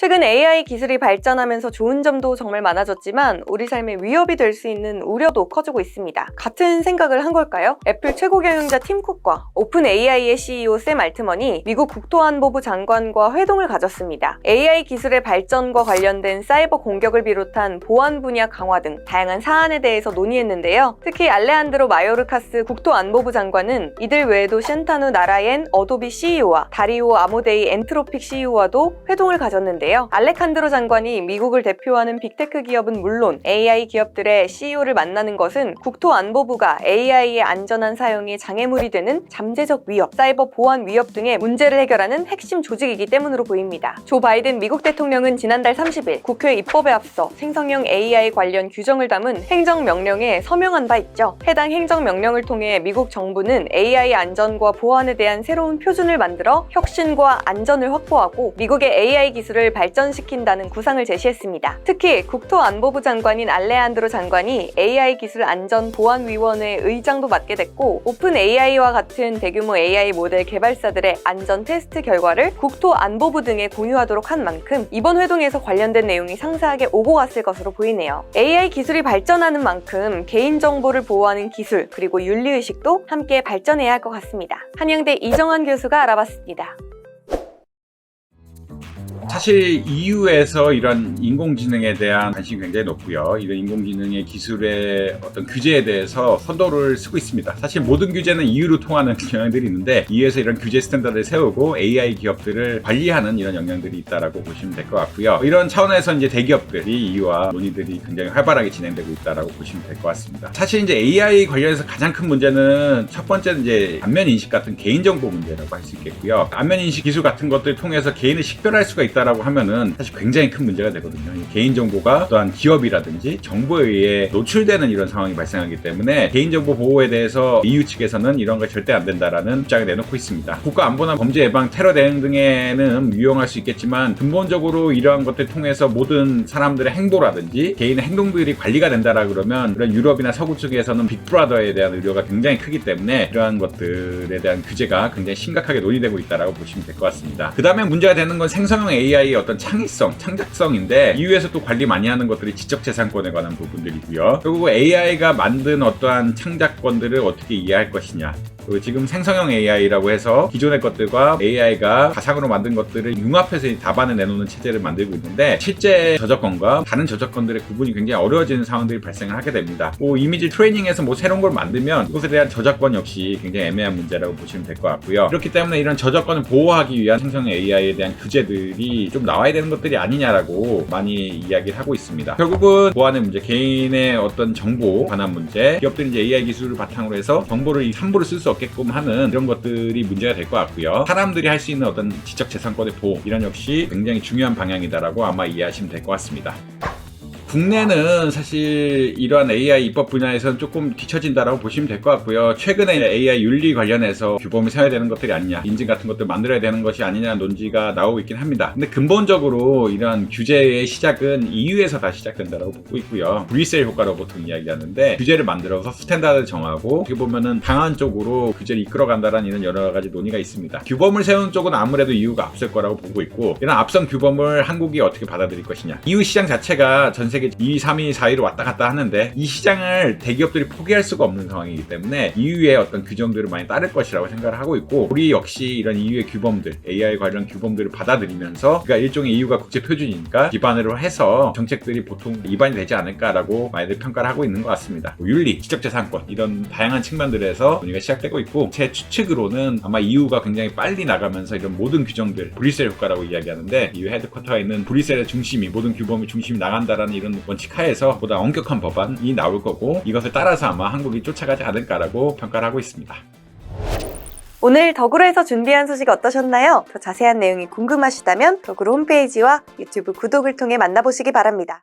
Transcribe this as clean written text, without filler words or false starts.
최근 AI 기술이 발전하면서 좋은 점도 정말 많아졌지만 우리 삶에 위협이 될 수 있는 우려도 커지고 있습니다. 같은 생각을 한 걸까요? 애플 최고 경영자 팀 쿡과 오픈 AI의 CEO 샘 알트먼이 미국 국토안보부 장관과 회동을 가졌습니다. AI 기술의 발전과 관련된 사이버 공격을 비롯한 보안 분야 강화 등 다양한 사안에 대해서 논의했는데요. 특히 알레한드로 마요르카스 국토안보부 장관은 이들 외에도 챈타누 나라옌 어도비 CEO와 다리오 아모데이 엔트로픽 CEO와도 회동을 가졌는데요. 알레칸드로 장관이 미국을 대표하는 빅테크 기업은 물론 AI 기업들의 CEO를 만나는 것은 국토안보부가 AI의 안전한 사용에 장애물이 되는 잠재적 위협, 사이버 보안 위협 등의 문제를 해결하는 핵심 조직이기 때문으로 보입니다. 조 바이든 미국 대통령은 지난달 30일 국회 입법에 앞서 생성형 AI 관련 규정을 담은 행정명령에 서명한 바 있죠. 해당 행정명령을 통해 미국 정부는 AI 안전과 보안에 대한 새로운 표준을 만들어 혁신과 안전을 확보하고 미국의 AI 기술을 발전시킨다는 구상을 제시했습니다. 특히 국토안보부 장관인 알레한드로 장관이 AI 기술 안전보안위원회 의장도 맡게 됐고 오픈 AI와 같은 대규모 AI 모델 개발사들의 안전 테스트 결과를 국토안보부 등에 공유하도록 한 만큼 이번 회동에서 관련된 내용이 상세하게 오고 갔을 것으로 보이네요. AI 기술이 발전하는 만큼 개인정보를 보호하는 기술 그리고 윤리의식도 함께 발전해야 할 것 같습니다. 한양대 이정환 교수가 알아봤습니다. 사실 EU에서 이런 인공지능에 대한 관심이 굉장히 높고요. 이런 인공지능의 기술의 어떤 규제에 대해서 선도를 쓰고 있습니다. 사실 모든 규제는 EU로 통하는 영향들이 있는데 EU에서 이런 규제 스탠다드를 세우고 AI 기업들을 관리하는 이런 영향들이 있다라고 보시면 될 것 같고요. 이런 차원에서 이제 대기업들이 EU와 논의들이 굉장히 활발하게 진행되고 있다라고 보시면 될 것 같습니다. 사실 이제 AI 관련해서 가장 큰 문제는 첫 번째는 이제 안면 인식 같은 개인정보 문제라고 할 수 있겠고요. 안면 인식 기술 같은 것들을 통해서 개인을 식별할 수가 있다라고 하면은 사실 굉장히 큰 문제가 되거든요. 개인정보가 또한 기업이라든지 정보에 의해 노출되는 이런 상황이 발생하기 때문에 개인정보 보호에 대해서 EU 측에서는 이런 거 절대 안 된다라는 입장을 내놓고 있습니다. 국가안보나 범죄 예방, 테러 대응 등에는 유용할 수 있겠지만 근본적으로 이러한 것들 통해서 모든 사람들의 행보라든지 개인의 행동들이 관리가 된다라 그러면 이런 유럽이나 서구 쪽에서는 빅브라더에 대한 우려가 굉장히 크기 때문에 이러한 것들에 대한 규제가 굉장히 심각하게 논의되고 있다라고 보시면 될 것 같습니다. 그 다음에 문제가 되는 건 생성형 AI의 어떤 창의성, 창작성인데 EU에서 또 관리 많이 하는 것들이 지적재산권에 관한 부분들이고요. 결국 AI가 만든 어떠한 창작권들을 어떻게 이해할 것이냐. 지금 생성형 AI라고 해서 기존의 것들과 AI가 가상으로 만든 것들을 융합해서 답안을 내놓는 체제를 만들고 있는데 실제 저작권과 다른 저작권들의 구분이 굉장히 어려워지는 상황들이 발생을 하게 됩니다. 이미지 트레이닝에서 새로운 걸 만들면 그것에 대한 저작권 역시 굉장히 애매한 문제라고 보시면 될 것 같고요. 그렇기 때문에 이런 저작권을 보호하기 위한 생성형 AI에 대한 규제들이 좀 나와야 되는 것들이 아니냐라고 많이 이야기를 하고 있습니다. 결국은 보안의 문제, 개인의 어떤 정보 관한 문제, 기업들이 이제 AI 기술을 바탕으로 해서 정보를 함부로 쓸 수 없게끔 하는 이런 것들이 문제가 될 것 같고요. 사람들이 할 수 있는 어떤 지적재산권의 보호 이런 역시 굉장히 중요한 방향이다라고 아마 이해하시면 될 것 같습니다. 국내는 사실 이러한 AI 입법 분야에서는 조금 뒤처진다라고 보시면 될 것 같고요. 최근에 AI 윤리 관련해서 규범을 세워야 되는 것들이 아니냐, 인증 같은 것들 만들어야 되는 것이 아니냐는 논지가 나오고 있긴 합니다. 근데 근본적으로 이러한 규제의 시작은 EU에서 다 시작된다라고 보고 있고요. 브뤼셀 효과라고 보통 이야기하는데 규제를 만들어서 스탠다드를 정하고 어떻게 보면은 강한 쪽으로 규제를 이끌어간다라는 이런 여러 가지 논의가 있습니다. 규범을 세우는 쪽은 아무래도 EU가 앞설 거라고 보고 있고 이런 앞선 규범을 한국이 어떻게 받아들일 것이냐. EU 시장 자체가 전 세계 2위, 3위, 4위로 왔다 갔다 하는데 이 시장을 대기업들이 포기할 수가 없는 상황이기 때문에 EU의 어떤 규정들을 많이 따를 것이라고 생각을 하고 있고 우리 역시 이런 EU의 규범들, AI 관련 규범들을 받아들이면서 그러니까 일종의 EU가 국제 표준이니까 기반으로 해서 정책들이 보통 입안이 되지 않을까라고 많이들 평가를 하고 있는 것 같습니다. 윤리, 지적재산권 이런 다양한 측면들에서 논의가 시작되고 있고 제 추측으로는 아마 EU가 굉장히 빨리 나가면서 이런 모든 규정들, 브뤼셀 효과라고 이야기하는데 EU 헤드쿼터에 있는 브뤼셀의 중심이 모든 규범의 중심이 나간다라는 이런 원칙 하에서 보다 엄격한 법안이 나올 거고 이것을 따라서 아마 한국이 쫓아가지 않을까라고 평가를 하고 있습니다. 오늘 덕으로에서 준비한 소식 어떠셨나요? 더 자세한 내용이 궁금하시다면 덕으로 홈페이지와 유튜브 구독을 통해 만나보시기 바랍니다.